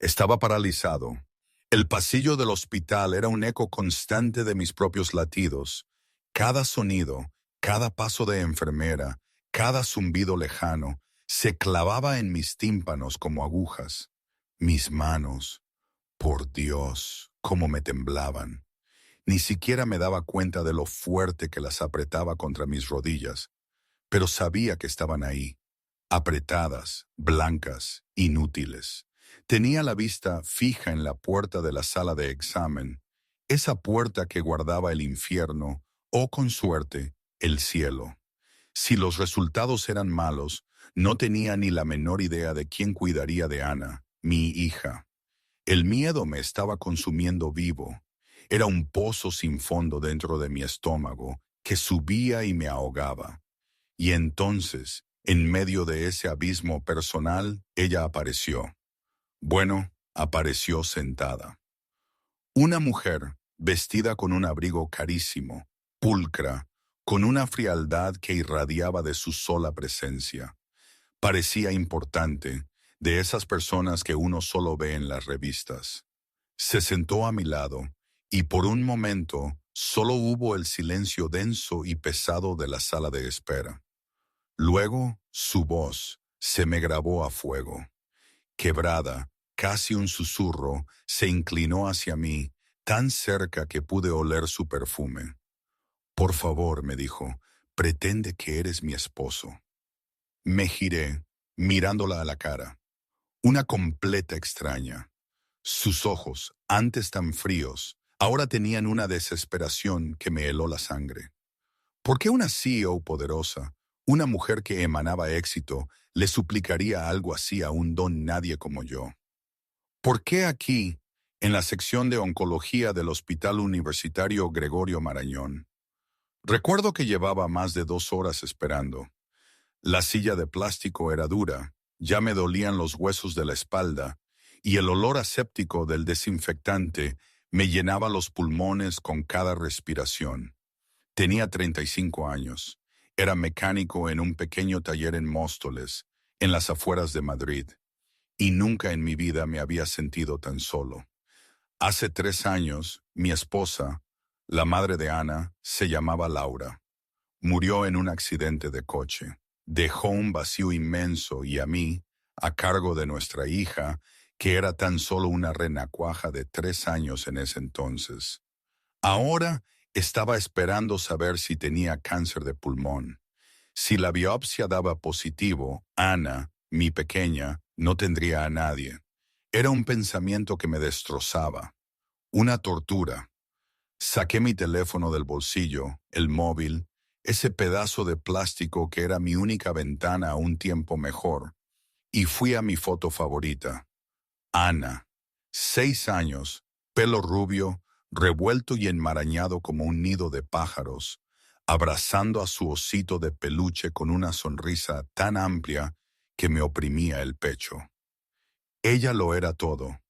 Estaba paralizado. El pasillo del hospital era un eco constante de mis propios latidos. Cada sonido, cada paso de enfermera, cada zumbido lejano, se clavaba en mis tímpanos como agujas. Mis manos, por Dios, cómo me temblaban. Ni siquiera me daba cuenta de lo fuerte que las apretaba contra mis rodillas, pero sabía que estaban ahí, apretadas, blancas, inútiles. Tenía la vista fija en la puerta de la sala de examen, esa puerta que guardaba el infierno o, con suerte, el cielo. Si los resultados eran malos, no tenía ni la menor idea de quién cuidaría de Ana, mi hija. El miedo me estaba consumiendo vivo. Era un pozo sin fondo dentro de mi estómago que subía y me ahogaba. Y entonces, en medio de ese abismo personal, ella apareció. Bueno, apareció sentada. Una mujer, vestida con un abrigo carísimo, pulcra, con una frialdad que irradiaba de su sola presencia. Parecía importante, de esas personas que uno solo ve en las revistas. Se sentó a mi lado, y por un momento solo hubo el silencio denso y pesado de la sala de espera. Luego, su voz se me grabó a fuego. Quebrada, casi un susurro, se inclinó hacia mí, tan cerca que pude oler su perfume. Por favor, me dijo, pretende que eres mi esposo. Me giré, mirándola a la cara. Una completa extraña. Sus ojos, antes tan fríos, ahora tenían una desesperación que me heló la sangre. ¿Por qué una CEO poderosa, una mujer que emanaba éxito, le suplicaría algo así a un don nadie como yo? ¿Por qué aquí, en la sección de oncología del Hospital Universitario Gregorio Marañón? Recuerdo que llevaba más de 2 horas esperando. La silla de plástico era dura, ya me dolían los huesos de la espalda, y el olor aséptico del desinfectante me llenaba los pulmones con cada respiración. Tenía 35 años. Era mecánico en un pequeño taller en Móstoles, en las afueras de Madrid, y nunca en mi vida me había sentido tan solo. Hace 3 años, mi esposa, la madre de Ana, se llamaba Laura. Murió en un accidente de coche. Dejó un vacío inmenso y a mí, a cargo de nuestra hija, que era tan solo una renacuaja de 3 años en ese entonces. Ahora estaba esperando saber si tenía cáncer de pulmón. Si la biopsia daba positivo, Ana, mi pequeña, no tendría a nadie. Era un pensamiento que me destrozaba. Una tortura. Saqué mi teléfono del bolsillo, el móvil, ese pedazo de plástico que era mi única ventana a un tiempo mejor, y fui a mi foto favorita. Ana, 6 años, pelo rubio, revuelto y enmarañado como un nido de pájaros, abrazando a su osito de peluche con una sonrisa tan amplia que me oprimía el pecho. Ella lo era todo,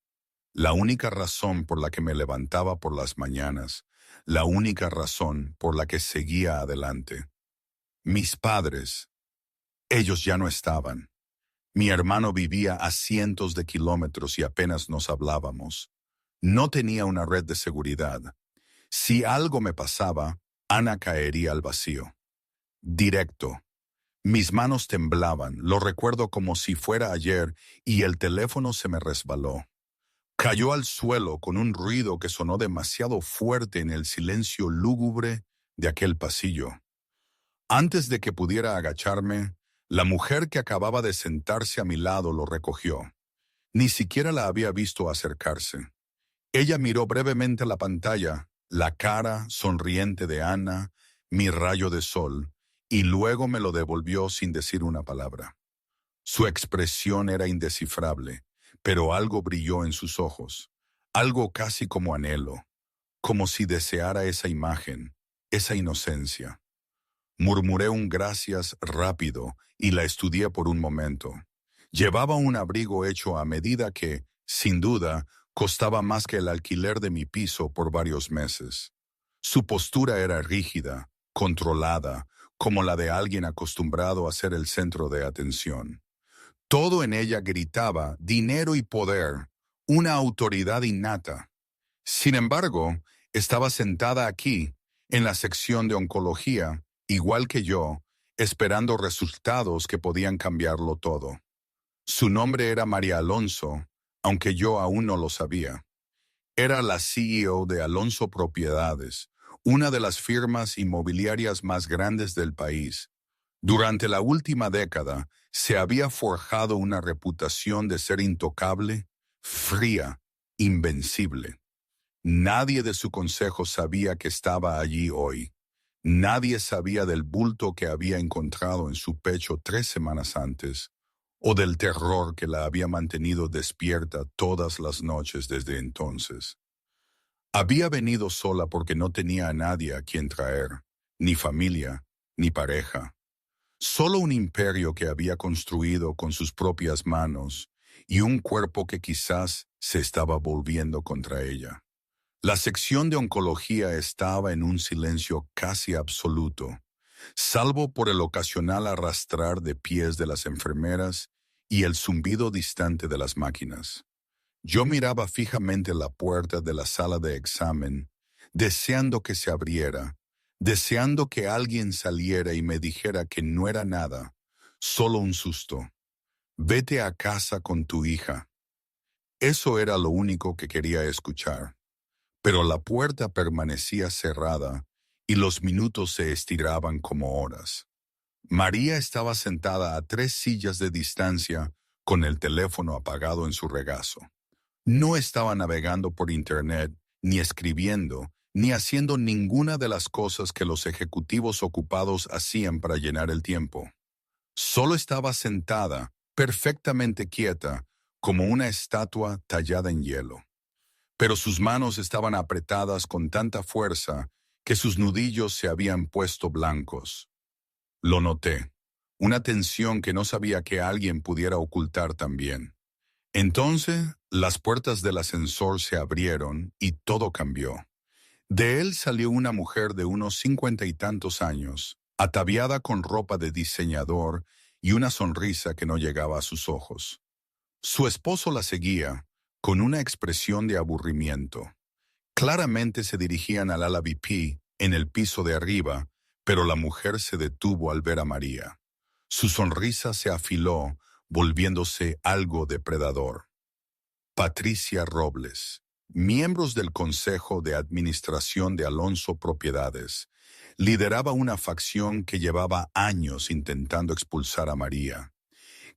la única razón por la que me levantaba por las mañanas, la única razón por la que seguía adelante. Mis padres, ellos ya no estaban. Mi hermano vivía a cientos de kilómetros y apenas nos hablábamos. No tenía una red de seguridad. Si algo me pasaba, Ana caería al vacío. Directo. Mis manos temblaban, lo recuerdo como si fuera ayer, y el teléfono se me resbaló. Cayó al suelo con un ruido que sonó demasiado fuerte en el silencio lúgubre de aquel pasillo. Antes de que pudiera agacharme, la mujer que acababa de sentarse a mi lado lo recogió. Ni siquiera la había visto acercarse. Ella miró brevemente la pantalla, la cara sonriente de Ana, mi rayo de sol, y luego me lo devolvió sin decir una palabra. Su expresión era indescifrable, pero algo brilló en sus ojos, algo casi como anhelo, como si deseara esa imagen, esa inocencia. Murmuré un gracias rápido y la estudié por un momento. Llevaba un abrigo hecho a medida que, sin duda, costaba más que el alquiler de mi piso por varios meses. Su postura era rígida, controlada, como la de alguien acostumbrado a ser el centro de atención. Todo en ella gritaba dinero y poder, una autoridad innata. Sin embargo, estaba sentada aquí, en la sección de oncología, igual que yo, esperando resultados que podían cambiarlo todo. Su nombre era María Alonso, aunque yo aún no lo sabía. Era la CEO de Alonso Propiedades, una de las firmas inmobiliarias más grandes del país. Durante la última década, se había forjado una reputación de ser intocable, fría, invencible. Nadie de su consejo sabía que estaba allí hoy. Nadie sabía del bulto que había encontrado en su pecho 3 semanas antes, o del terror que la había mantenido despierta todas las noches desde entonces. Había venido sola porque no tenía a nadie a quien traer, ni familia, ni pareja. Solo un imperio que había construido con sus propias manos y un cuerpo que quizás se estaba volviendo contra ella. La sección de oncología estaba en un silencio casi absoluto, salvo por el ocasional arrastrar de pies de las enfermeras y el zumbido distante de las máquinas. Yo miraba fijamente la puerta de la sala de examen, deseando que se abriera, deseando que alguien saliera y me dijera que no era nada, solo un susto. Vete a casa con tu hija. Eso era lo único que quería escuchar. Pero la puerta permanecía cerrada y los minutos se estiraban como horas. María estaba sentada a 3 sillas de distancia con el teléfono apagado en su regazo. No estaba navegando por internet, ni escribiendo, ni haciendo ninguna de las cosas que los ejecutivos ocupados hacían para llenar el tiempo. Solo estaba sentada, perfectamente quieta, como una estatua tallada en hielo. Pero sus manos estaban apretadas con tanta fuerza que sus nudillos se habían puesto blancos. Lo noté, una tensión que no sabía que alguien pudiera ocultar también. Entonces, las puertas del ascensor se abrieron y todo cambió. De él salió una mujer de unos 50 y tantos años, ataviada con ropa de diseñador y una sonrisa que no llegaba a sus ojos. Su esposo la seguía, con una expresión de aburrimiento. Claramente se dirigían al ala VIP, en el piso de arriba, pero la mujer se detuvo al ver a María. Su sonrisa se afiló, volviéndose algo depredador. Patricia Robles, miembros del Consejo de Administración de Alonso Propiedades, lideraba una facción que llevaba años intentando expulsar a María.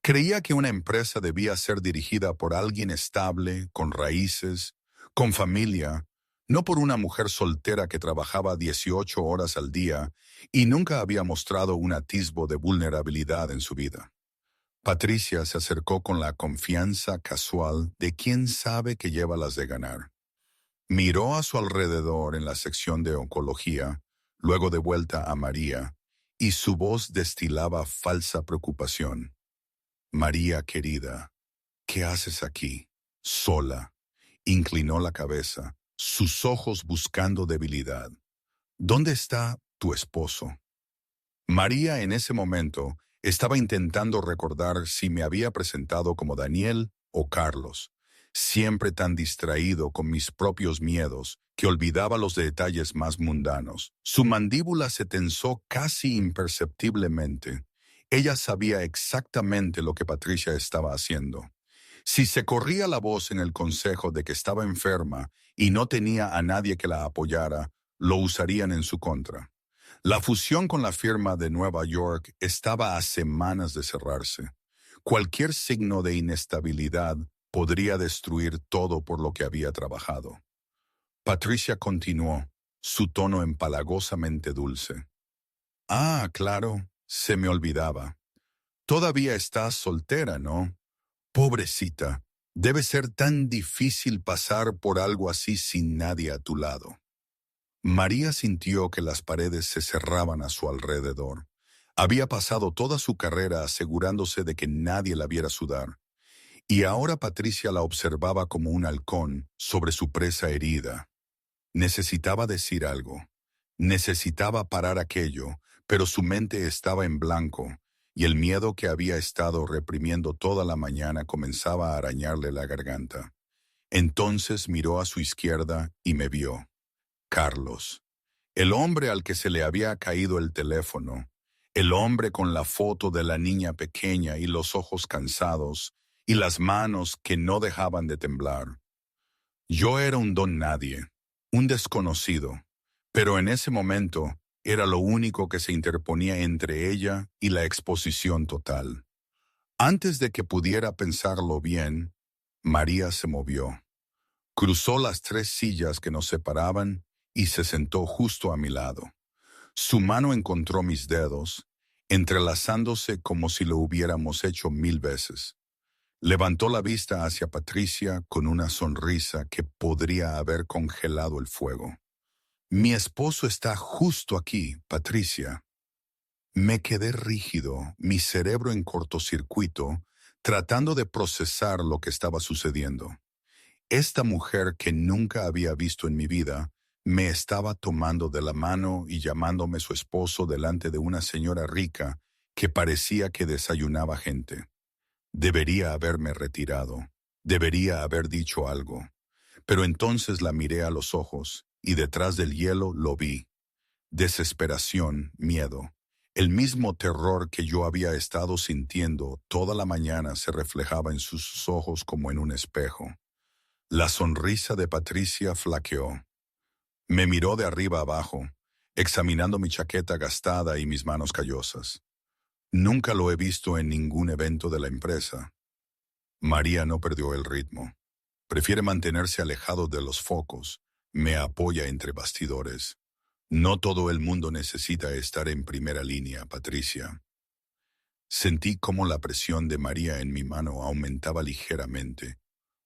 Creía que una empresa debía ser dirigida por alguien estable, con raíces, con familia, no por una mujer soltera que trabajaba 18 horas al día y nunca había mostrado un atisbo de vulnerabilidad en su vida. Patricia se acercó con la confianza casual de quien sabe que lleva las de ganar. Miró a su alrededor en la sección de oncología, luego de vuelta a María, y su voz destilaba falsa preocupación. María querida, ¿qué haces aquí? Sola. Inclinó la cabeza, sus ojos buscando debilidad. ¿Dónde está tu esposo? María en ese momento estaba intentando recordar si me había presentado como Daniel o Carlos, siempre tan distraído con mis propios miedos que olvidaba los detalles más mundanos. Su mandíbula se tensó casi imperceptiblemente. Ella sabía exactamente lo que Patricia estaba haciendo. Si se corría la voz en el consejo de que estaba enferma y no tenía a nadie que la apoyara, lo usarían en su contra. La fusión con la firma de Nueva York estaba a semanas de cerrarse. Cualquier signo de inestabilidad podría destruir todo por lo que había trabajado. Patricia continuó, su tono empalagosamente dulce. Ah, claro, se me olvidaba. Todavía estás soltera, ¿no? Pobrecita, debe ser tan difícil pasar por algo así sin nadie a tu lado. María sintió que las paredes se cerraban a su alrededor. Había pasado toda su carrera asegurándose de que nadie la viera sudar, y ahora Patricia la observaba como un halcón sobre su presa herida. Necesitaba decir algo. Necesitaba parar aquello, pero su mente estaba en blanco, y el miedo que había estado reprimiendo toda la mañana comenzaba a arañarle la garganta. Entonces miró a su izquierda y me vio. Carlos, el hombre al que se le había caído el teléfono, el hombre con la foto de la niña pequeña y los ojos cansados y las manos que no dejaban de temblar. Yo era un don nadie, un desconocido, pero en ese momento era lo único que se interponía entre ella y la exposición total. Antes de que pudiera pensarlo bien, María se movió. Cruzó las 3 sillas que nos separaban y se sentó justo a mi lado. Su mano encontró mis dedos, entrelazándose como si lo hubiéramos hecho 1000 veces. Levantó la vista hacia Patricia con una sonrisa que podría haber congelado el fuego. Mi esposo está justo aquí, Patricia. Me quedé rígido, mi cerebro en cortocircuito, tratando de procesar lo que estaba sucediendo. Esta mujer que nunca había visto en mi vida me estaba tomando de la mano y llamándome su esposo delante de una señora rica que parecía que desayunaba gente. Debería haberme retirado, debería haber dicho algo, pero entonces la miré a los ojos y detrás del hielo lo vi. Desesperación, miedo. El mismo terror que yo había estado sintiendo toda la mañana se reflejaba en sus ojos como en un espejo. La sonrisa de Patricia flaqueó. Me miró de arriba abajo, examinando mi chaqueta gastada y mis manos callosas. Nunca lo he visto en ningún evento de la empresa. María no perdió el ritmo. Prefiere mantenerse alejado de los focos. Me apoya entre bastidores. No todo el mundo necesita estar en primera línea, Patricia. Sentí cómo la presión de María en mi mano aumentaba ligeramente.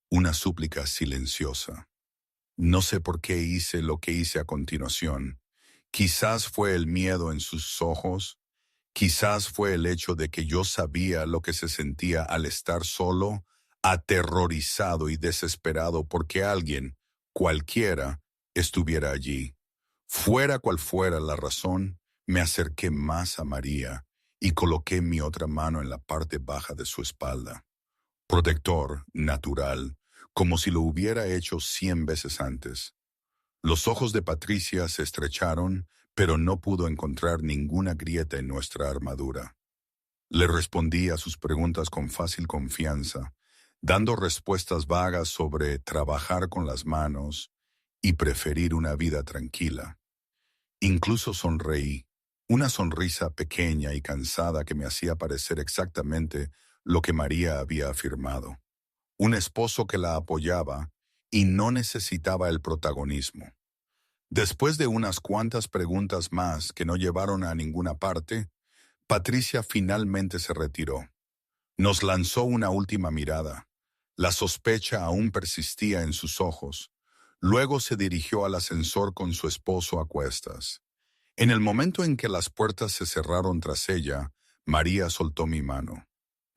Una súplica silenciosa. No sé por qué hice lo que hice a continuación. Quizás fue el miedo en sus ojos. Quizás fue el hecho de que yo sabía lo que se sentía al estar solo, aterrorizado y desesperado porque alguien, cualquiera, estuviera allí. Fuera cual fuera la razón, me acerqué más a María y coloqué mi otra mano en la parte baja de su espalda. Protector, natural, como si lo hubiera hecho 100 veces antes. Los ojos de Patricia se estrecharon, pero no pudo encontrar ninguna grieta en nuestra armadura. Le respondí a sus preguntas con fácil confianza, dando respuestas vagas sobre trabajar con las manos y preferir una vida tranquila. Incluso sonreí, una sonrisa pequeña y cansada que me hacía parecer exactamente lo que María había afirmado. Un esposo que la apoyaba y no necesitaba el protagonismo. Después de unas cuantas preguntas más que no llevaron a ninguna parte, Patricia finalmente se retiró. Nos lanzó una última mirada. La sospecha aún persistía en sus ojos. Luego se dirigió al ascensor con su esposo a cuestas. En el momento en que las puertas se cerraron tras ella, María soltó mi mano.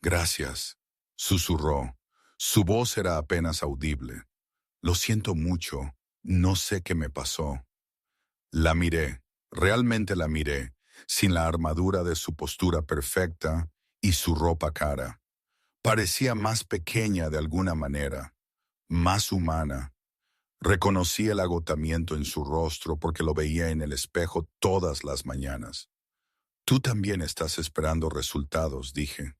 «Gracias», susurró. Su voz era apenas audible. «Lo siento mucho. No sé qué me pasó». La miré, realmente la miré, sin la armadura de su postura perfecta y su ropa cara. Parecía más pequeña de alguna manera, más humana. Reconocí el agotamiento en su rostro porque lo veía en el espejo todas las mañanas. «Tú también estás esperando resultados», dije.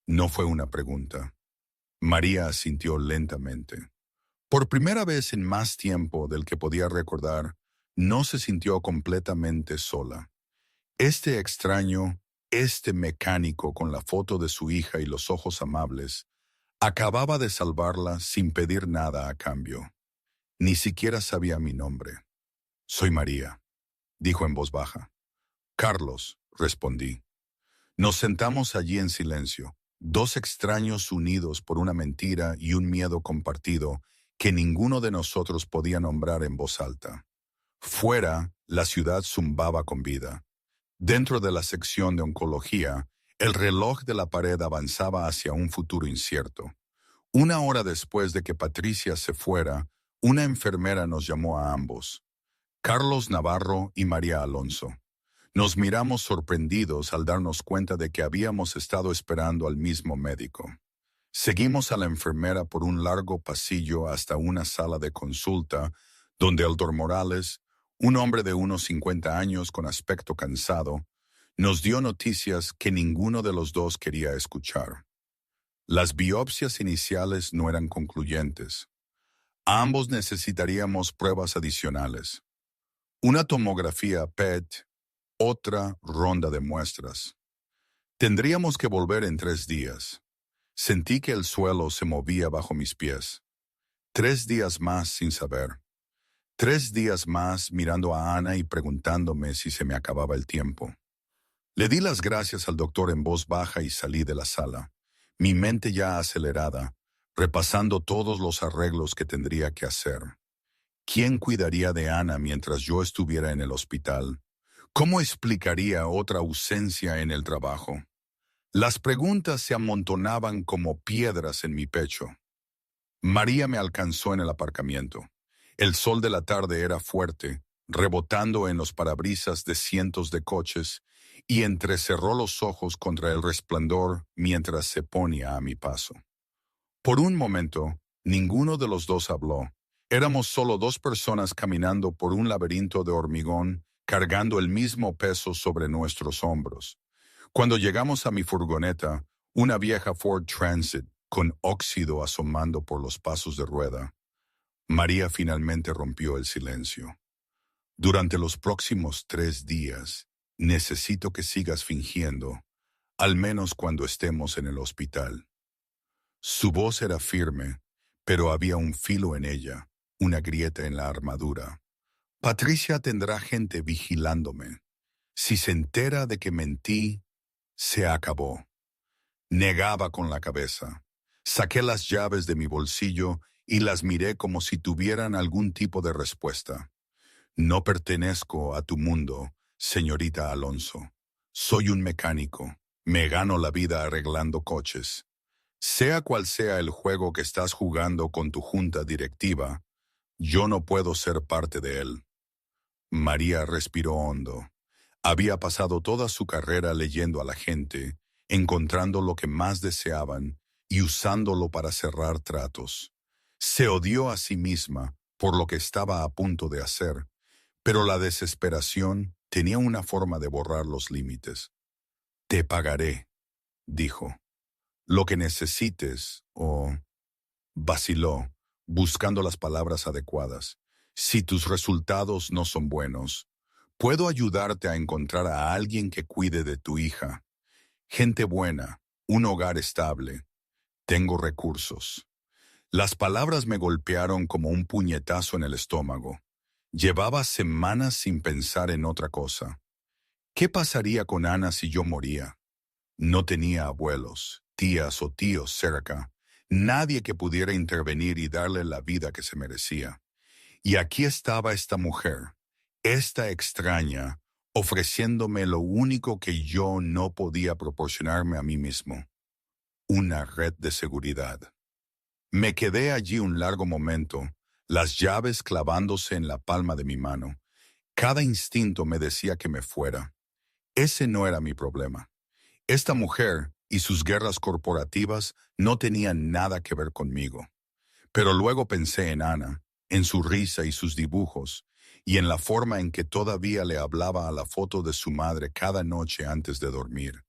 No fue una pregunta. María asintió lentamente. Por primera vez en más tiempo del que podía recordar, no se sintió completamente sola. Este extraño, este mecánico con la foto de su hija y los ojos amables, acababa de salvarla sin pedir nada a cambio. Ni siquiera sabía mi nombre. «Soy María», dijo en voz baja. «Carlos», respondí. Nos sentamos allí en silencio, dos extraños unidos por una mentira y un miedo compartido que ninguno de nosotros podía nombrar en voz alta. Fuera, la ciudad zumbaba con vida. Dentro de la sección de oncología, el reloj de la pared avanzaba hacia un futuro incierto. 1 hora después de que Patricia se fuera, una enfermera nos llamó a ambos, Carlos Navarro y María Alonso. Nos miramos sorprendidos al darnos cuenta de que habíamos estado esperando al mismo médico. Seguimos a la enfermera por un largo pasillo hasta una sala de consulta donde el doctor Morales, un hombre de unos 50 años con aspecto cansado, nos dio noticias que ninguno de los dos quería escuchar. Las biopsias iniciales no eran concluyentes. Ambos necesitaríamos pruebas adicionales. Una tomografía PET, otra ronda de muestras. Tendríamos que volver en 3 días. Sentí que el suelo se movía bajo mis pies. 3 días más sin saber. 3 días más mirando a Ana y preguntándome si se me acababa el tiempo. Le di las gracias al doctor en voz baja y salí de la sala, mi mente ya acelerada, repasando todos los arreglos que tendría que hacer. ¿Quién cuidaría de Ana mientras yo estuviera en el hospital? ¿Cómo explicaría otra ausencia en el trabajo? Las preguntas se amontonaban como piedras en mi pecho. María me alcanzó en el aparcamiento. El sol de la tarde era fuerte, rebotando en los parabrisas de cientos de coches, y entrecerró los ojos contra el resplandor mientras se ponía a mi paso. Por un momento, ninguno de los dos habló. Éramos solo 2 personas caminando por un laberinto de hormigón, cargando el mismo peso sobre nuestros hombros. Cuando llegamos a mi furgoneta, una vieja Ford Transit, con óxido asomando por los pasos de rueda, María finalmente rompió el silencio. Durante los próximos 3 días, necesito que sigas fingiendo, al menos cuando estemos en el hospital. Su voz era firme, pero había un filo en ella, una grieta en la armadura. Patricia tendrá gente vigilándome. Si se entera de que mentí, se acabó. Negaba con la cabeza. Saqué las llaves de mi bolsillo y las miré como si tuvieran algún tipo de respuesta. No pertenezco a tu mundo, señorita Alonso. Soy un mecánico. Me gano la vida arreglando coches. Sea cual sea el juego que estás jugando con tu junta directiva, yo no puedo ser parte de él. María respiró hondo. Había pasado toda su carrera leyendo a la gente, encontrando lo que más deseaban y usándolo para cerrar tratos. Se odió a sí misma por lo que estaba a punto de hacer, pero la desesperación tenía una forma de borrar los límites. Te pagaré, dijo. Lo que necesites, o... Vaciló, buscando las palabras adecuadas. Si tus resultados no son buenos, puedo ayudarte a encontrar a alguien que cuide de tu hija. Gente buena, un hogar estable. Tengo recursos. Las palabras me golpearon como un puñetazo en el estómago. Llevaba semanas sin pensar en otra cosa. ¿Qué pasaría con Ana si yo moría? No tenía abuelos, tías o tíos cerca, nadie que pudiera intervenir y darle la vida que se merecía. Y aquí estaba esta mujer, esta extraña, ofreciéndome lo único que yo no podía proporcionarme a mí mismo: una red de seguridad. Me quedé allí un largo momento, las llaves clavándose en la palma de mi mano. Cada instinto me decía que me fuera. Ese no era mi problema. Esta mujer y sus guerras corporativas no tenían nada que ver conmigo. Pero luego pensé en Ana, en su risa y sus dibujos, y en la forma en que todavía le hablaba a la foto de su madre cada noche antes de dormir.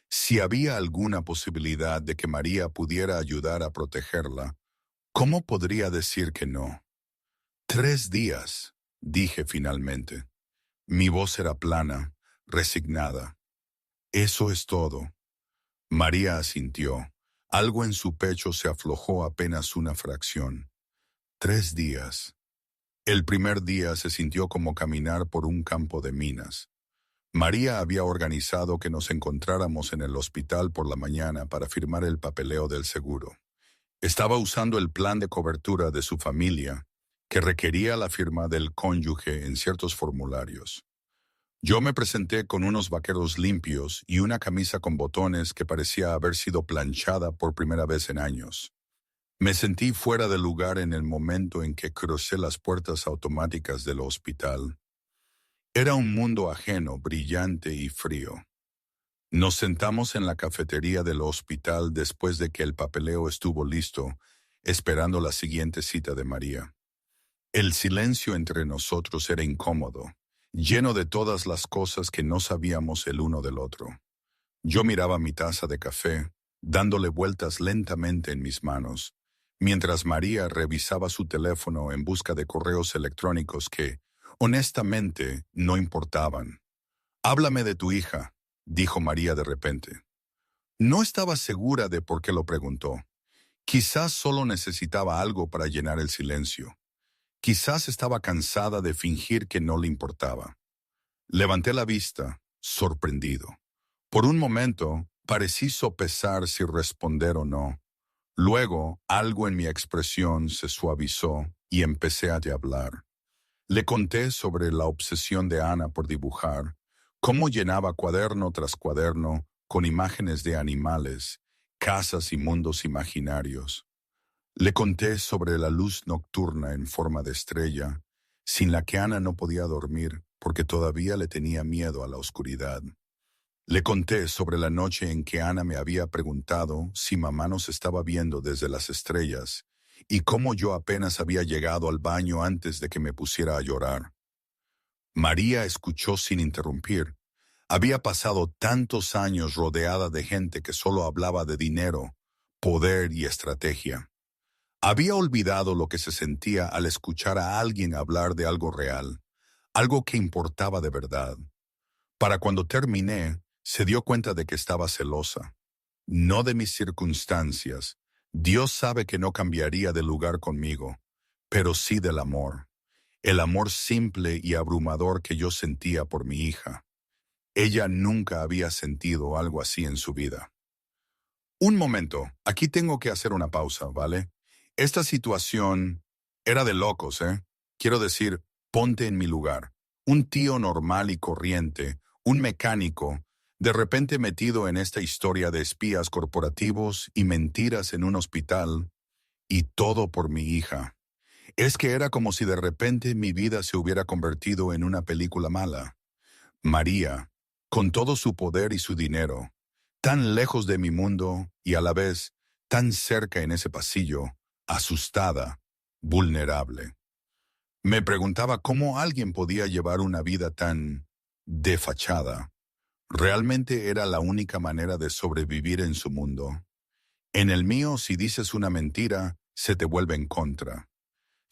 Si había alguna posibilidad de que María pudiera ayudar a protegerla, ¿cómo podría decir que no? 3 días, dije finalmente. Mi voz era plana, resignada. Eso es todo. María asintió. Algo en su pecho se aflojó apenas una fracción. 3 días. El primer día se sintió como caminar por un campo de minas. María había organizado que nos encontráramos en el hospital por la mañana para firmar el papeleo del seguro. Estaba usando el plan de cobertura de su familia, que requería la firma del cónyuge en ciertos formularios. Yo me presenté con unos vaqueros limpios y una camisa con botones que parecía haber sido planchada por primera vez en años. Me sentí fuera de lugar en el momento en que crucé las puertas automáticas del hospital. Era un mundo ajeno, brillante y frío. Nos sentamos en la cafetería del hospital después de que el papeleo estuvo listo, esperando la siguiente cita de María. El silencio entre nosotros era incómodo, lleno de todas las cosas que no sabíamos el uno del otro. Yo miraba mi taza de café, dándole vueltas lentamente en mis manos, mientras María revisaba su teléfono en busca de correos electrónicos que, honestamente, no importaban. «Háblame de tu hija», dijo María de repente. No estaba segura de por qué lo preguntó. Quizás solo necesitaba algo para llenar el silencio. Quizás estaba cansada de fingir que no le importaba. Levanté la vista, sorprendido. Por un momento, parecí sopesar si responder o no. Luego, algo en mi expresión se suavizó y empecé a hablar. Le conté sobre la obsesión de Ana por dibujar, cómo llenaba cuaderno tras cuaderno con imágenes de animales, casas y mundos imaginarios. Le conté sobre la luz nocturna en forma de estrella, sin la que Ana no podía dormir porque todavía le tenía miedo a la oscuridad. Le conté sobre la noche en que Ana me había preguntado si mamá nos estaba viendo desde las estrellas y cómo yo apenas había llegado al baño antes de que me pusiera a llorar. María escuchó sin interrumpir. Había pasado tantos años rodeada de gente que solo hablaba de dinero, poder y estrategia. Había olvidado lo que se sentía al escuchar a alguien hablar de algo real, algo que importaba de verdad. Para cuando terminé, se dio cuenta de que estaba celosa. No de mis circunstancias. Dios sabe que no cambiaría de lugar conmigo, pero sí del amor. El amor simple y abrumador que yo sentía por mi hija. Ella nunca había sentido algo así en su vida. Un momento, aquí tengo que hacer una pausa, ¿vale? Esta situación era de locos, ¿eh? Quiero decir, ponte en mi lugar. Un tío normal y corriente, un mecánico, de repente metido en esta historia de espías corporativos y mentiras en un hospital, y todo por mi hija. Es que era como si de repente mi vida se hubiera convertido en una película mala. María, con todo su poder y su dinero, tan lejos de mi mundo y a la vez tan cerca en ese pasillo, asustada, vulnerable. Me preguntaba cómo alguien podía llevar una vida tan de fachada. Realmente era la única manera de sobrevivir en su mundo. En el mío, si dices una mentira, se te vuelve en contra.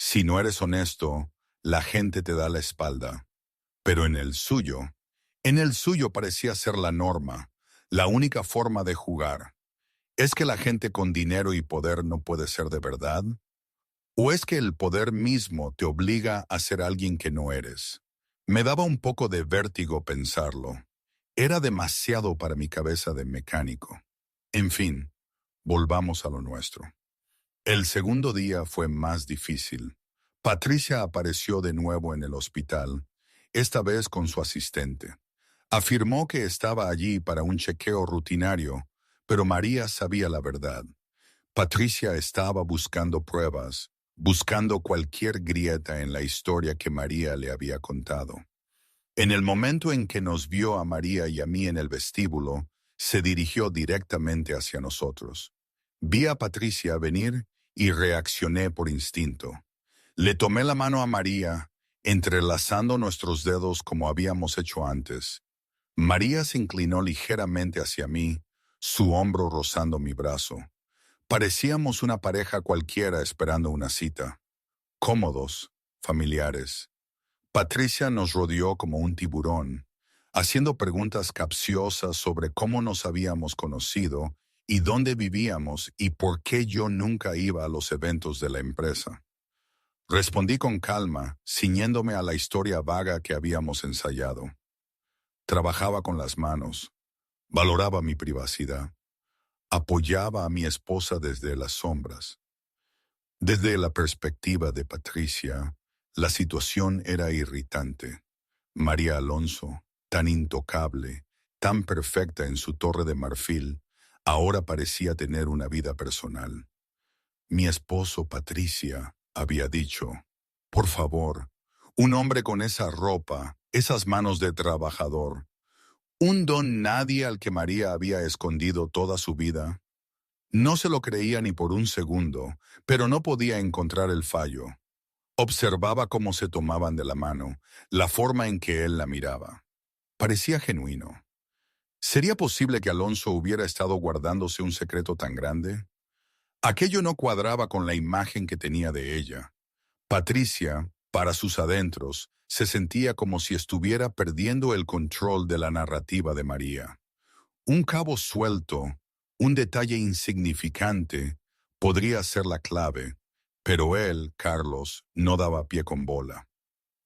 Si no eres honesto, la gente te da la espalda. Pero en el suyo parecía ser la norma, la única forma de jugar. ¿Es que la gente con dinero y poder no puede ser de verdad? ¿O es que el poder mismo te obliga a ser alguien que no eres? Me daba un poco de vértigo pensarlo. Era demasiado para mi cabeza de mecánico. En fin, volvamos a lo nuestro. El segundo día fue más difícil. Patricia apareció de nuevo en el hospital, esta vez con su asistente. Afirmó que estaba allí para un chequeo rutinario, pero María sabía la verdad. Patricia estaba buscando pruebas, buscando cualquier grieta en la historia que María le había contado. En el momento en que nos vio a María y a mí en el vestíbulo, se dirigió directamente hacia nosotros. Vi a Patricia venir y reaccioné por instinto. Le tomé la mano a María, entrelazando nuestros dedos como habíamos hecho antes. María se inclinó ligeramente hacia mí, su hombro rozando mi brazo. Parecíamos una pareja cualquiera esperando una cita. Cómodos, familiares. Patricia nos rodeó como un tiburón, haciendo preguntas capciosas sobre cómo nos habíamos conocido y dónde vivíamos y por qué yo nunca iba a los eventos de la empresa. Respondí con calma, ciñéndome a la historia vaga que habíamos ensayado. Trabajaba con las manos, valoraba mi privacidad, apoyaba a mi esposa desde las sombras. Desde la perspectiva de Patricia, la situación era irritante. María Alonso, tan intocable, tan perfecta en su torre de marfil, ahora parecía tener una vida personal. Mi esposo, Patricia, había dicho, por favor, un hombre con esa ropa, esas manos de trabajador, Un don nadie al que María había escondido toda su vida. No se lo creía ni por un segundo, pero no podía encontrar el fallo. Observaba cómo se tomaban de la mano, la forma en que él la miraba. Parecía genuino. ¿Sería posible que Alonso hubiera estado guardándose un secreto tan grande? Aquello no cuadraba con la imagen que tenía de ella. Patricia, para sus adentros, se sentía como si estuviera perdiendo el control de la narrativa de María. Un cabo suelto, un detalle insignificante, podría ser la clave, pero él, Carlos, no daba pie con bola.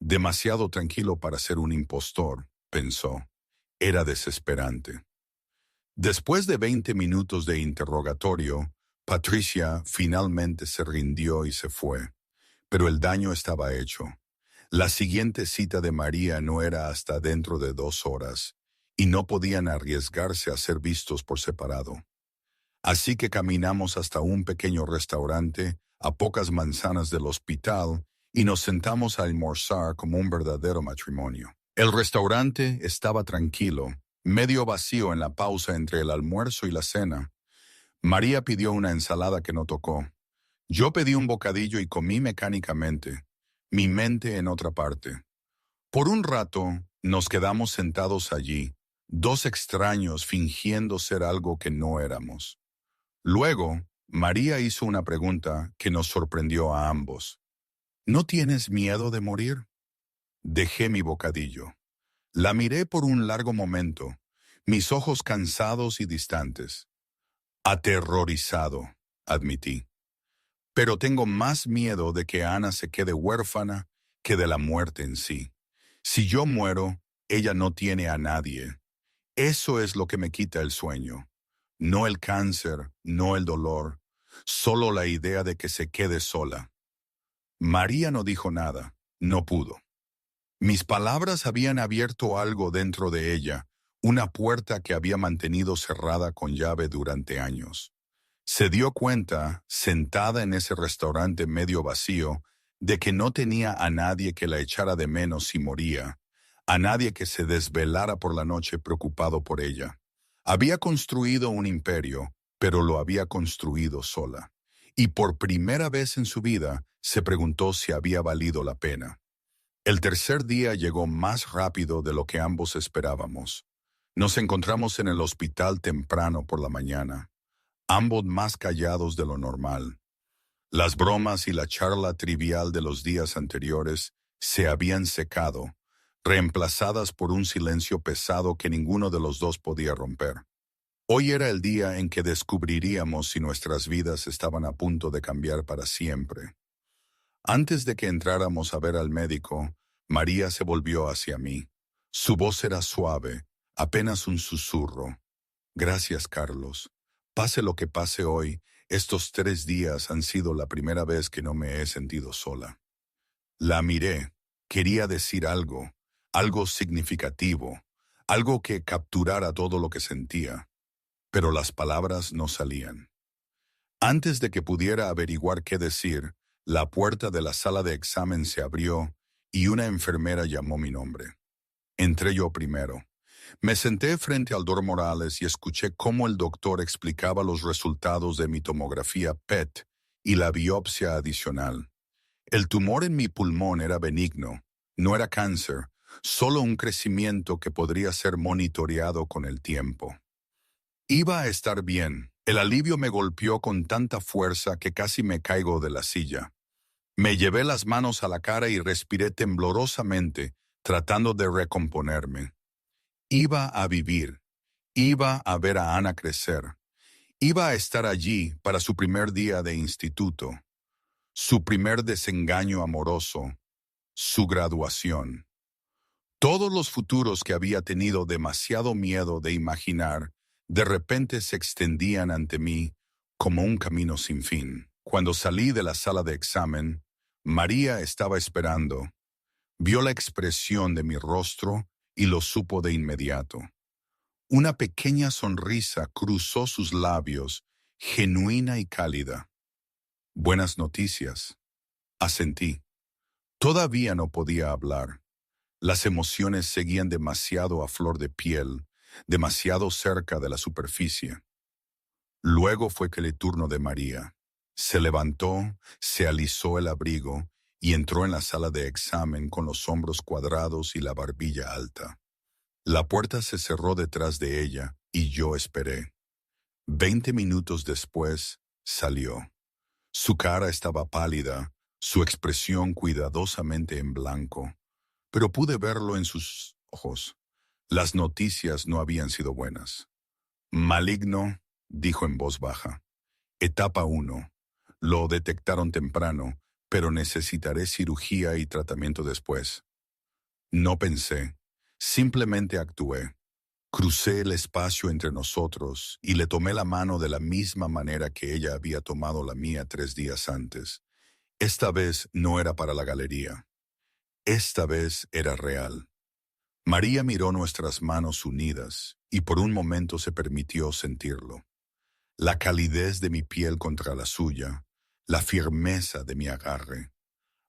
Demasiado tranquilo para ser un impostor, pensó. Era desesperante. Después de 20 minutos de interrogatorio, Patricia finalmente se rindió y se fue. Pero el daño estaba hecho. La siguiente cita de María no era hasta dentro de 2 horas, y no podían arriesgarse a ser vistos por separado. Así que caminamos hasta un pequeño restaurante a pocas manzanas del hospital y nos sentamos a almorzar como un verdadero matrimonio. El restaurante estaba tranquilo, medio vacío en la pausa entre el almuerzo y la cena. María pidió una ensalada que no tocó. Yo pedí un bocadillo y comí mecánicamente, mi mente en otra parte. Por un rato nos quedamos sentados allí, dos extraños fingiendo ser algo que no éramos. Luego, María hizo una pregunta que nos sorprendió a ambos. ¿No tienes miedo de morir? Dejé mi bocadillo. La miré por un largo momento, mis ojos cansados y distantes. Aterrorizado, admití. Pero tengo más miedo de que Ana se quede huérfana que de la muerte en sí. Si yo muero, ella no tiene a nadie. Eso es lo que me quita el sueño. No el cáncer, no el dolor, solo la idea de que se quede sola. María no dijo nada, no pudo. Mis palabras habían abierto algo dentro de ella, una puerta que había mantenido cerrada con llave durante años. Se dio cuenta, sentada en ese restaurante medio vacío, de que no tenía a nadie que la echara de menos si moría, a nadie que se desvelara por la noche preocupado por ella. Había construido un imperio, pero lo había construido sola. Y por primera vez en su vida se preguntó si había valido la pena. El tercer día llegó más rápido de lo que ambos esperábamos. Nos encontramos en el hospital temprano por la mañana, ambos más callados de lo normal. Las bromas y la charla trivial de los días anteriores se habían secado, reemplazadas por un silencio pesado que ninguno de los dos podía romper. Hoy era el día en que descubriríamos si nuestras vidas estaban a punto de cambiar para siempre. Antes de que entráramos a ver al médico, María se volvió hacia mí. Su voz era suave, apenas un susurro. Gracias, Carlos. Pase lo que pase hoy, estos 3 días han sido la primera vez que no me he sentido sola. La miré. Quería decir algo, algo significativo, algo que capturara todo lo que sentía, pero las palabras no salían. Antes de que pudiera averiguar qué decir, la puerta de la sala de examen se abrió y una enfermera llamó mi nombre. Entré yo primero. Me senté frente al Dr. Morales y escuché cómo el doctor explicaba los resultados de mi tomografía PET y la biopsia adicional. El tumor en mi pulmón era benigno, no era cáncer, solo un crecimiento que podría ser monitoreado con el tiempo. Iba a estar bien. El alivio me golpeó con tanta fuerza que casi me caigo de la silla. Me llevé las manos a la cara y respiré temblorosamente, tratando de recomponerme. Iba a vivir. Iba a ver a Ana crecer. Iba a estar allí para su primer día de instituto, su primer desengaño amoroso, su graduación. Todos los futuros que había tenido demasiado miedo de imaginar, de repente se extendían ante mí como un camino sin fin. Cuando salí de la sala de examen, María estaba esperando. Vio la expresión de mi rostro y lo supo de inmediato. Una pequeña sonrisa cruzó sus labios, genuina y cálida. Buenas noticias. Asentí. Todavía no podía hablar. Las emociones seguían demasiado a flor de piel, demasiado cerca de la superficie. Luego fue que el turno de María. Se levantó, se alisó el abrigo y entró en la sala de examen con los hombros cuadrados y la barbilla alta. La puerta se cerró detrás de ella y yo esperé. 20 minutos después, salió. Su cara estaba pálida, su expresión cuidadosamente en blanco, pero pude verlo en sus ojos. Las noticias no habían sido buenas. Maligno, dijo en voz baja. Etapa 1. Lo detectaron temprano, pero necesitaré cirugía y tratamiento después. No pensé, simplemente actué. Crucé el espacio entre nosotros y le tomé la mano de la misma manera que ella había tomado la mía 3 días antes. Esta vez no era para la galería. Esta vez era real. María miró nuestras manos unidas y por un momento se permitió sentirlo. La calidez de mi piel contra la suya, la firmeza de mi agarre.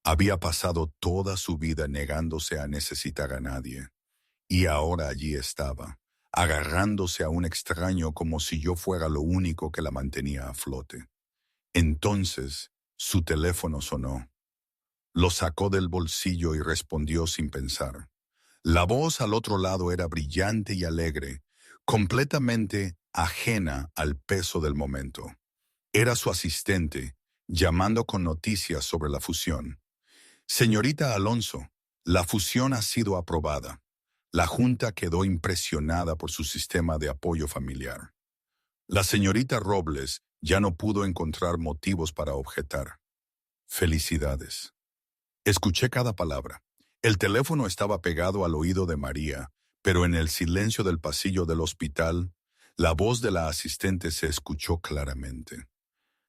Había pasado toda su vida negándose a necesitar a nadie. Y ahora allí estaba, agarrándose a un extraño como si yo fuera lo único que la mantenía a flote. Entonces, su teléfono sonó. Lo sacó del bolsillo y respondió sin pensar. La voz al otro lado era brillante y alegre, completamente ajena al peso del momento. Era su asistente, llamando con noticias sobre la fusión. Señorita Alonso, la fusión ha sido aprobada. La Junta quedó impresionada por su sistema de apoyo familiar. La señorita Robles ya no pudo encontrar motivos para objetar. Felicidades. Escuché cada palabra. El teléfono estaba pegado al oído de María, pero en el silencio del pasillo del hospital, la voz de la asistente se escuchó claramente.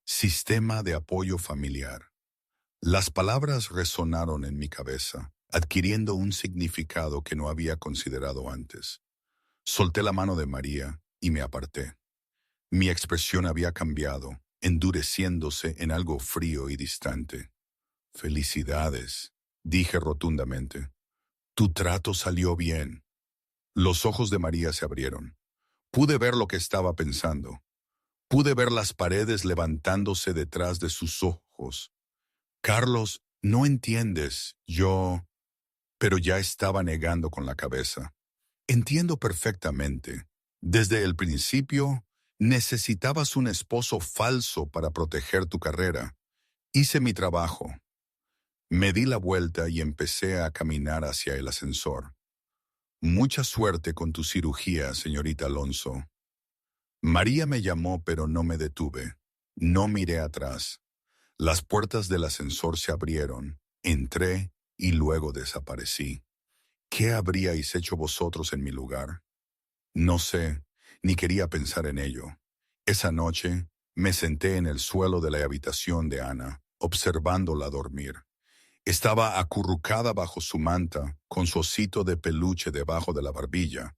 Sistema de apoyo familiar. Las palabras resonaron en mi cabeza, adquiriendo un significado que no había considerado antes. Solté la mano de María y me aparté. Mi expresión había cambiado, endureciéndose en algo frío y distante. Felicidades, dije rotundamente. Tu trato salió bien. Los ojos de María se abrieron. Pude ver lo que estaba pensando. Pude ver las paredes levantándose detrás de sus ojos. Carlos, no entiendes, yo... Pero ya estaba negando con la cabeza. Entiendo perfectamente. Desde el principio, necesitabas un esposo falso para proteger tu carrera. Hice mi trabajo. Me di la vuelta y empecé a caminar hacia el ascensor. Mucha suerte con tu cirugía, señorita Alonso. María me llamó, pero no me detuve. No miré atrás. Las puertas del ascensor se abrieron, entré y luego desaparecí. ¿Qué habríais hecho vosotros en mi lugar? No sé, ni quería pensar en ello. Esa noche me senté en el suelo de la habitación de Ana, observándola dormir. Estaba acurrucada bajo su manta, con su osito de peluche debajo de la barbilla,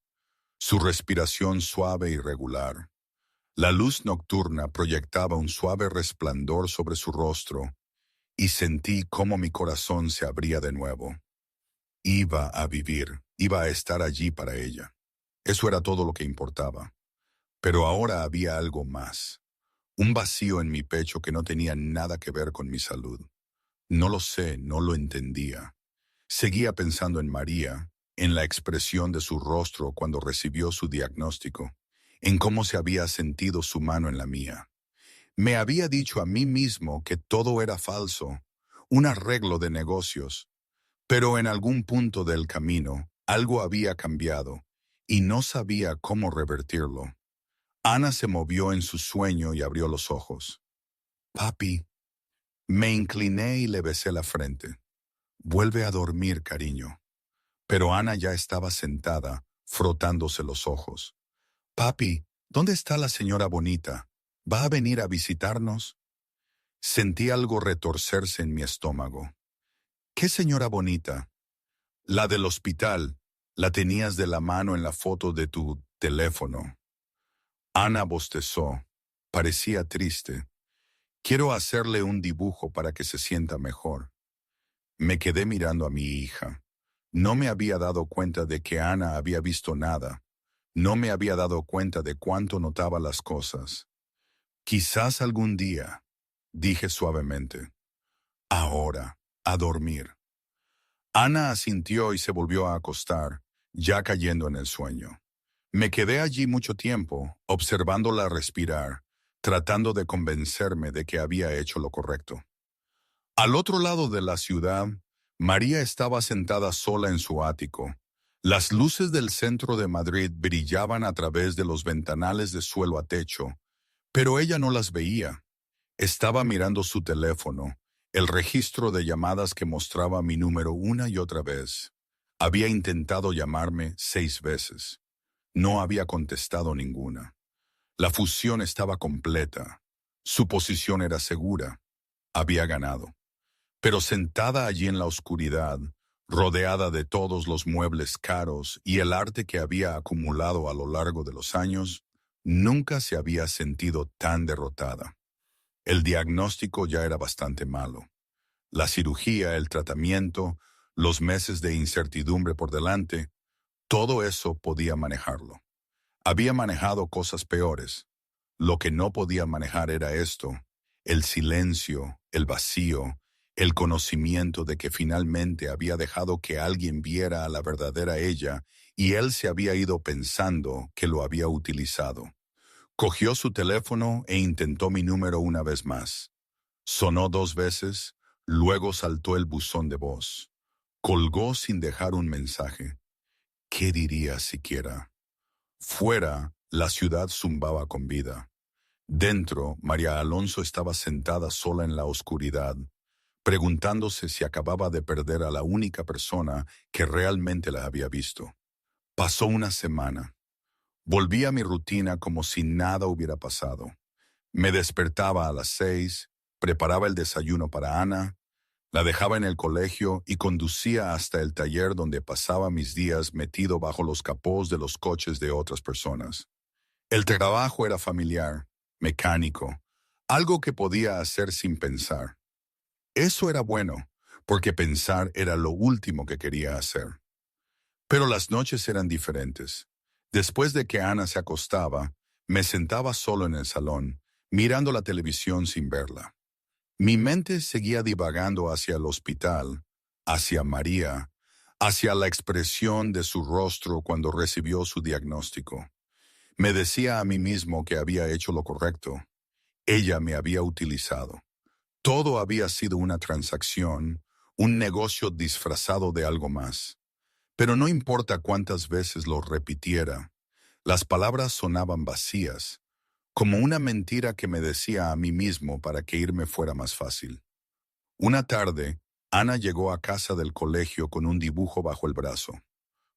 su respiración suave y regular. La luz nocturna proyectaba un suave resplandor sobre su rostro, y sentí cómo mi corazón se abría de nuevo. Iba a vivir, iba a estar allí para ella. Eso era todo lo que importaba. Pero ahora había algo más. Un vacío en mi pecho que no tenía nada que ver con mi salud. No lo sé, no lo entendía. Seguía pensando en María, en la expresión de su rostro cuando recibió su diagnóstico, en cómo se había sentido su mano en la mía. Me había dicho a mí mismo que todo era falso, un arreglo de negocios, pero en algún punto del camino algo había cambiado y no sabía cómo revertirlo. Ana se movió en su sueño y abrió los ojos. Papi. Me incliné y le besé la frente. Vuelve a dormir, cariño. Pero Ana ya estaba sentada, frotándose los ojos. Papi, ¿dónde está la señora Bonita? ¿Va a venir a visitarnos? Sentí algo retorcerse en mi estómago. ¿Qué señora Bonita? La del hospital. La tenías de la mano en la foto de tu teléfono. Ana bostezó. Parecía triste. Quiero hacerle un dibujo para que se sienta mejor. Me quedé mirando a mi hija. No me había dado cuenta de que Ana había visto nada. No me había dado cuenta de cuánto notaba las cosas. Quizás algún día, dije suavemente. Ahora, a dormir. Ana asintió y se volvió a acostar, ya cayendo en el sueño. Me quedé allí mucho tiempo, observándola respirar, tratando de convencerme de que había hecho lo correcto. Al otro lado de la ciudad, María estaba sentada sola en su ático. Las luces del centro de Madrid brillaban a través de los ventanales de suelo a techo, pero ella no las veía. Estaba mirando su teléfono, el registro de llamadas que mostraba mi número una y otra vez. Había intentado llamarme 6 veces. No había contestado ninguna. La fusión estaba completa. Su posición era segura. Había ganado. Pero sentada allí en la oscuridad, rodeada de todos los muebles caros y el arte que había acumulado a lo largo de los años, nunca se había sentido tan derrotada. El diagnóstico ya era bastante malo. La cirugía, el tratamiento, los meses de incertidumbre por delante, todo eso podía manejarlo. Había manejado cosas peores. Lo que no podía manejar era esto, el silencio, el vacío, el conocimiento de que finalmente había dejado que alguien viera a la verdadera ella y él se había ido pensando que lo había utilizado. Cogió su teléfono e intentó mi número una vez más. Sonó 2 veces, luego saltó el buzón de voz. Colgó sin dejar un mensaje. ¿Qué diría siquiera? Fuera, la ciudad zumbaba con vida. Dentro, María Alonso estaba sentada sola en la oscuridad, preguntándose si acababa de perder a la única persona que realmente la había visto. Pasó una semana. Volví a mi rutina como si nada hubiera pasado. Me despertaba a las 6, preparaba el desayuno para Ana, la dejaba en el colegio y conducía hasta el taller donde pasaba mis días metido bajo los capós de los coches de otras personas. El trabajo era familiar, mecánico, algo que podía hacer sin pensar. Eso era bueno, porque pensar era lo último que quería hacer. Pero las noches eran diferentes. Después de que Ana se acostaba, me sentaba solo en el salón, mirando la televisión sin verla. Mi mente seguía divagando hacia el hospital, hacia María, hacia la expresión de su rostro cuando recibió su diagnóstico. Me decía a mí mismo que había hecho lo correcto. Ella me había utilizado. Todo había sido una transacción, un negocio disfrazado de algo más. Pero no importa cuántas veces lo repitiera, las palabras sonaban vacías, como una mentira que me decía a mí mismo para que irme fuera más fácil. Una tarde, Ana llegó a casa del colegio con un dibujo bajo el brazo.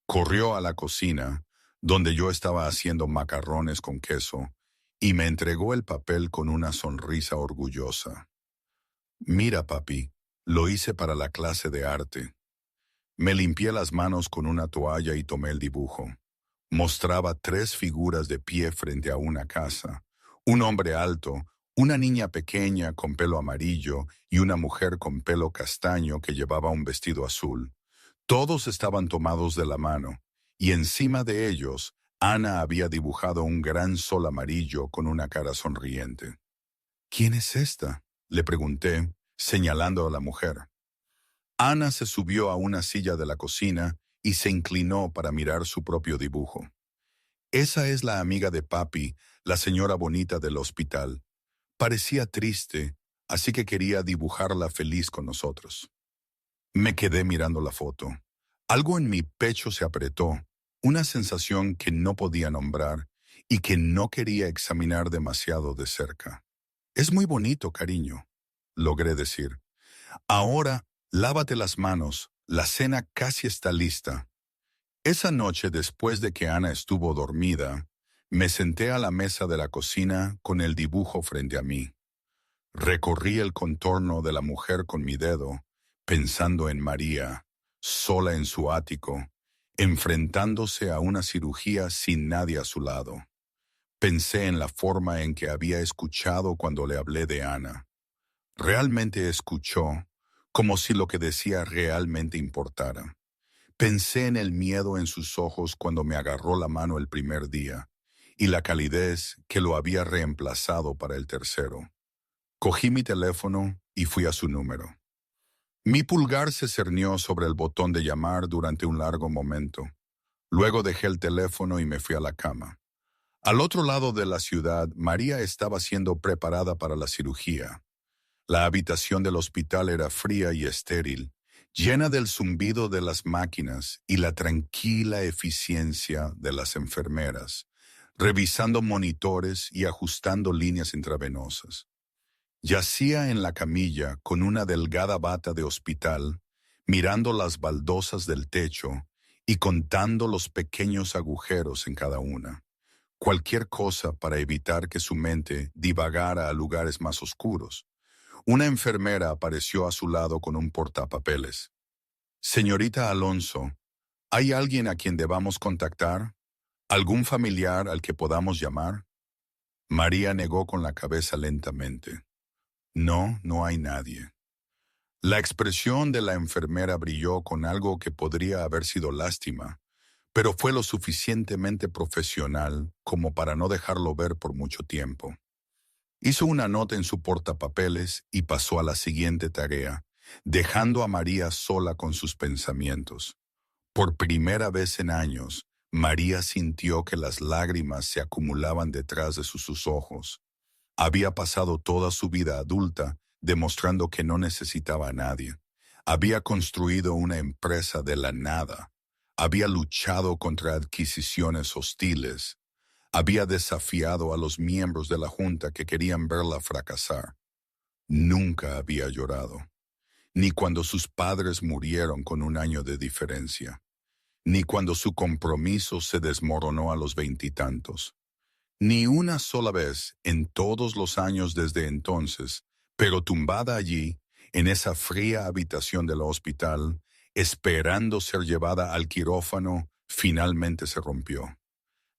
Corrió a la cocina, donde yo estaba haciendo macarrones con queso, y me entregó el papel con una sonrisa orgullosa. Mira, papi, lo hice para la clase de arte. Me limpié las manos con una toalla y tomé el dibujo. Mostraba 3 figuras de pie frente a una casa. Un hombre alto, una niña pequeña con pelo amarillo y una mujer con pelo castaño que llevaba un vestido azul. Todos estaban tomados de la mano, y encima de ellos, Ana había dibujado un gran sol amarillo con una cara sonriente. ¿Quién es esta?, le pregunté, señalando a la mujer. Ana se subió a una silla de la cocina y se inclinó para mirar su propio dibujo. Esa es la amiga de papi, la señora bonita del hospital. Parecía triste, así que quería dibujarla feliz con nosotros. Me quedé mirando la foto. Algo en mi pecho se apretó, una sensación que no podía nombrar y que no quería examinar demasiado de cerca. Es muy bonito, cariño, logré decir. Ahora, lávate las manos, la cena casi está lista. Esa noche, después de que Ana estuvo dormida, me senté a la mesa de la cocina con el dibujo frente a mí. Recorrí el contorno de la mujer con mi dedo, pensando en María, sola en su ático, enfrentándose a una cirugía sin nadie a su lado. Pensé en la forma en que había escuchado cuando le hablé de Ana. Realmente escuchó, como si lo que decía realmente importara. Pensé en el miedo en sus ojos cuando me agarró la mano el primer día y la calidez que lo había reemplazado para el tercero. Cogí mi teléfono y fui a su número. Mi pulgar se cernió sobre el botón de llamar durante un largo momento. Luego dejé el teléfono y me fui a la cama. Al otro lado de la ciudad, María estaba siendo preparada para la cirugía. La habitación del hospital era fría y estéril, llena del zumbido de las máquinas y la tranquila eficiencia de las enfermeras, revisando monitores y ajustando líneas intravenosas. Yacía en la camilla con una delgada bata de hospital, mirando las baldosas del techo y contando los pequeños agujeros en cada una. Cualquier cosa para evitar que su mente divagara a lugares más oscuros. Una enfermera apareció a su lado con un portapapeles. Señorita Alonso, ¿hay alguien a quien debamos contactar? ¿Algún familiar al que podamos llamar? María negó con la cabeza lentamente. No, no hay nadie. La expresión de la enfermera brilló con algo que podría haber sido lástima, pero fue lo suficientemente profesional como para no dejarlo ver por mucho tiempo. Hizo una nota en su portapapeles y pasó a la siguiente tarea, dejando a María sola con sus pensamientos. Por primera vez en años, María sintió que las lágrimas se acumulaban detrás de sus ojos. Había pasado toda su vida adulta demostrando que no necesitaba a nadie. Había construido una empresa de la nada. Había luchado contra adquisiciones hostiles. Había desafiado a los miembros de la junta que querían verla fracasar. Nunca había llorado, ni cuando sus padres murieron con un año de diferencia, ni cuando su compromiso se desmoronó a los veintitantos. Ni una sola vez en todos los años desde entonces, pero tumbada allí, en esa fría habitación del hospital, esperando ser llevada al quirófano, finalmente se rompió.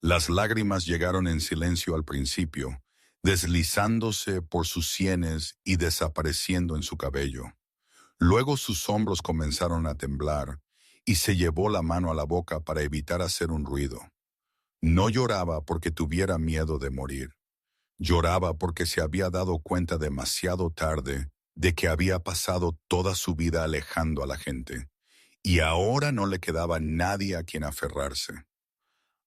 Las lágrimas llegaron en silencio al principio, deslizándose por sus sienes y desapareciendo en su cabello. Luego sus hombros comenzaron a temblar y se llevó la mano a la boca para evitar hacer un ruido. No lloraba porque tuviera miedo de morir. Lloraba porque se había dado cuenta demasiado tarde de que había pasado toda su vida alejando a la gente, y ahora no le quedaba nadie a quien aferrarse.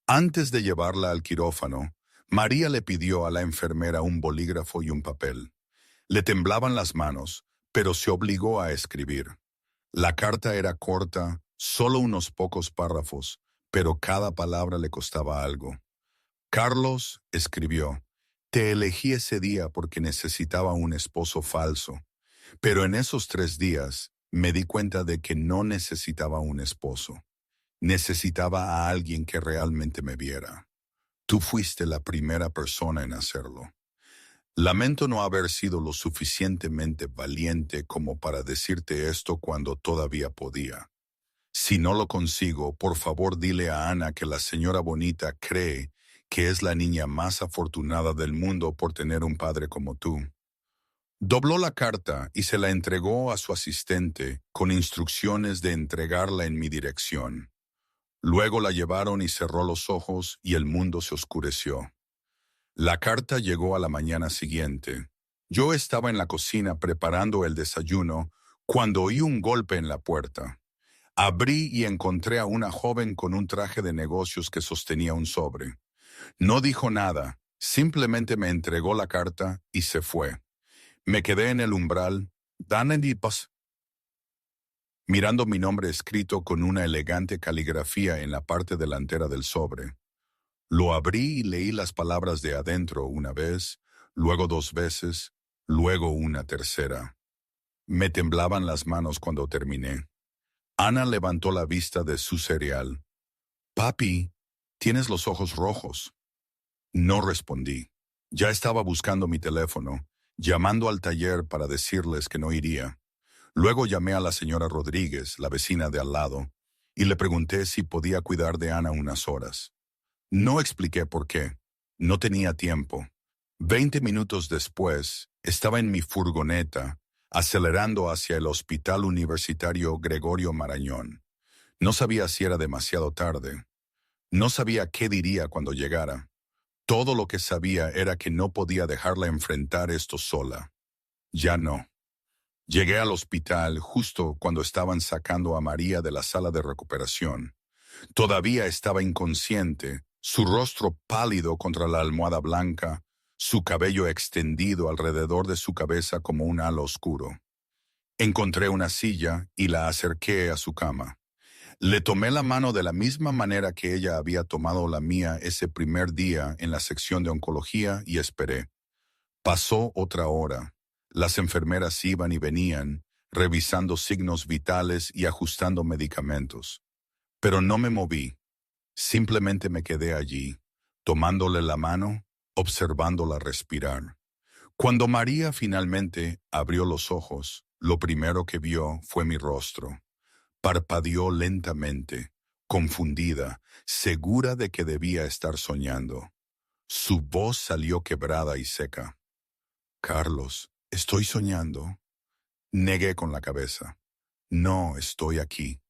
Antes de llevarla al quirófano, María le pidió a la enfermera un bolígrafo y un papel. Le temblaban las manos, pero se obligó a escribir. La carta era corta, solo unos pocos párrafos, pero cada palabra le costaba algo. Carlos escribió, te elegí ese día porque necesitaba un esposo falso, pero en esos 3 días me di cuenta de que no necesitaba un esposo. Necesitaba a alguien que realmente me viera. Tú fuiste la primera persona en hacerlo. Lamento no haber sido lo suficientemente valiente como para decirte esto cuando todavía podía. Si no lo consigo, por favor dile a Ana que la señora Bonita cree que es la niña más afortunada del mundo por tener un padre como tú. Dobló la carta y se la entregó a su asistente con instrucciones de entregarla en mi dirección. Luego la llevaron y cerró los ojos y el mundo se oscureció. La carta llegó a la mañana siguiente. Yo estaba en la cocina preparando el desayuno cuando oí un golpe en la puerta. Abrí y encontré a una joven con un traje de negocios que sostenía un sobre. No dijo nada, simplemente me entregó la carta y se fue. Me quedé en el umbral, mirando mi nombre escrito con una elegante caligrafía en la parte delantera del sobre. Lo abrí y leí las palabras de adentro una vez, luego 2 veces, luego una tercera. Me temblaban las manos cuando terminé. Ana levantó la vista de su cereal. Papi, tienes los ojos rojos. No respondí. Ya estaba buscando mi teléfono, llamando al taller para decirles que no iría. Luego llamé a la señora Rodríguez, la vecina de al lado, y le pregunté si podía cuidar de Ana unas horas. No expliqué por qué. No tenía tiempo. 20 minutos después, estaba en mi furgoneta, acelerando hacia el Hospital Universitario Gregorio Marañón. No sabía si era demasiado tarde. No sabía qué diría cuando llegara. Todo lo que sabía era que no podía dejarla enfrentar esto sola. Ya no. Llegué al hospital justo cuando estaban sacando a María de la sala de recuperación. Todavía estaba inconsciente, su rostro pálido contra la almohada blanca, su cabello extendido alrededor de su cabeza como un halo oscuro. Encontré una silla y la acerqué a su cama. Le tomé la mano de la misma manera que ella había tomado la mía ese primer día en la sección de oncología y esperé. Pasó otra hora. Las enfermeras iban y venían, revisando signos vitales y ajustando medicamentos. Pero no me moví. Simplemente me quedé allí, tomándole la mano, observándola respirar. Cuando María finalmente abrió los ojos, lo primero que vio fue mi rostro. Parpadeó lentamente, confundida, segura de que debía estar soñando. Su voz salió quebrada y seca. Carlos, ¿estoy soñando? Negué con la cabeza. No, estoy aquí.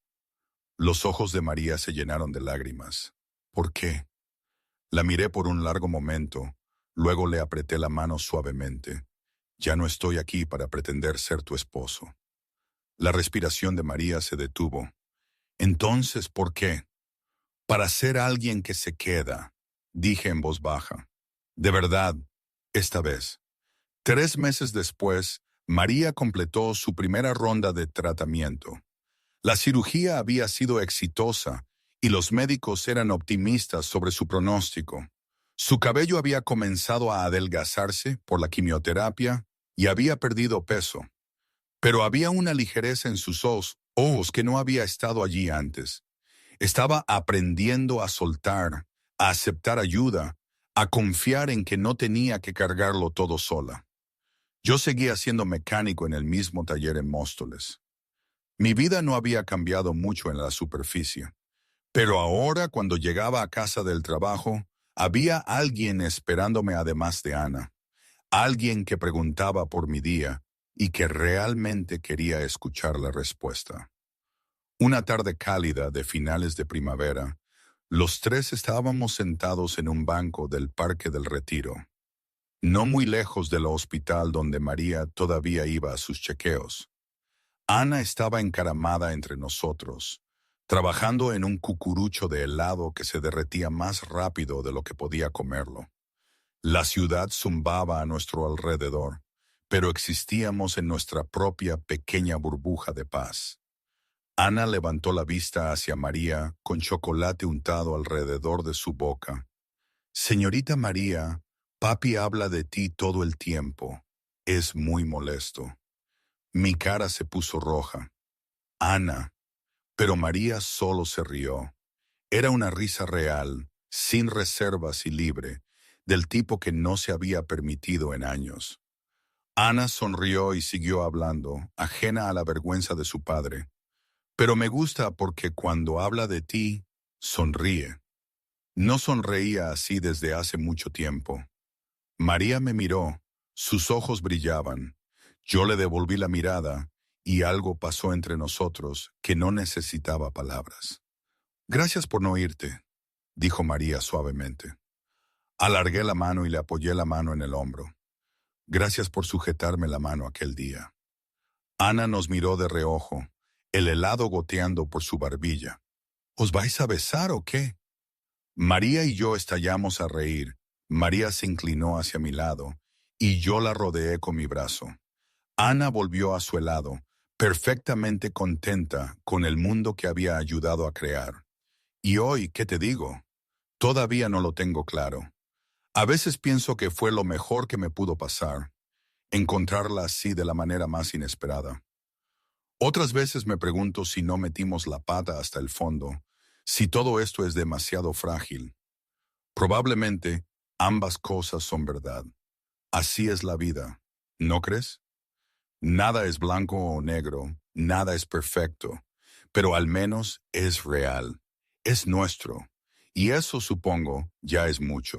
Los ojos de María se llenaron de lágrimas. ¿Por qué? La miré por un largo momento, luego le apreté la mano suavemente. Ya no estoy aquí para pretender ser tu esposo. La respiración de María se detuvo. Entonces, ¿por qué? Para ser alguien que se queda, dije en voz baja. De verdad, esta vez. 3 meses después, María completó su primera ronda de tratamiento. La cirugía había sido exitosa y los médicos eran optimistas sobre su pronóstico. Su cabello había comenzado a adelgazarse por la quimioterapia y había perdido peso. Pero había una ligereza en sus ojos que no había estado allí antes. Estaba aprendiendo a soltar, a aceptar ayuda, a confiar en que no tenía que cargarlo todo sola. Yo seguía siendo mecánico en el mismo taller en Móstoles. Mi vida no había cambiado mucho en la superficie, pero ahora cuando llegaba a casa del trabajo, había alguien esperándome además de Ana, alguien que preguntaba por mi día y que realmente quería escuchar la respuesta. Una tarde cálida de finales de primavera, los tres estábamos sentados en un banco del Parque del Retiro, no muy lejos del hospital donde María todavía iba a sus chequeos. Ana estaba encaramada entre nosotros, trabajando en un cucurucho de helado que se derretía más rápido de lo que podía comerlo. La ciudad zumbaba a nuestro alrededor, pero existíamos en nuestra propia pequeña burbuja de paz. Ana levantó la vista hacia María con chocolate untado alrededor de su boca. Señorita María, papi habla de ti todo el tiempo. Es muy molesto. Mi cara se puso roja. Ana. Pero María solo se rió. Era una risa real, sin reservas y libre, del tipo que no se había permitido en años. Ana sonrió y siguió hablando, ajena a la vergüenza de su padre. Pero me gusta porque cuando habla de ti, sonríe. No sonreía así desde hace mucho tiempo. María me miró, sus ojos brillaban. Yo le devolví la mirada y algo pasó entre nosotros que no necesitaba palabras. Gracias por no irte, dijo María suavemente. Alargué la mano y le apoyé la mano en el hombro. Gracias por sujetarme la mano aquel día. Ana nos miró de reojo, el helado goteando por su barbilla. ¿Os vais a besar o qué? María y yo estallamos a reír. María se inclinó hacia mi lado y yo la rodeé con mi brazo. Ana volvió a su helado, perfectamente contenta con el mundo que había ayudado a crear. Y hoy, ¿qué te digo? Todavía no lo tengo claro. A veces pienso que fue lo mejor que me pudo pasar, encontrarla así de la manera más inesperada. Otras veces me pregunto si no metimos la pata hasta el fondo, si todo esto es demasiado frágil. Probablemente ambas cosas son verdad. Así es la vida, ¿no crees? Nada es blanco o negro, nada es perfecto, pero al menos es real, es nuestro, y eso supongo ya es mucho.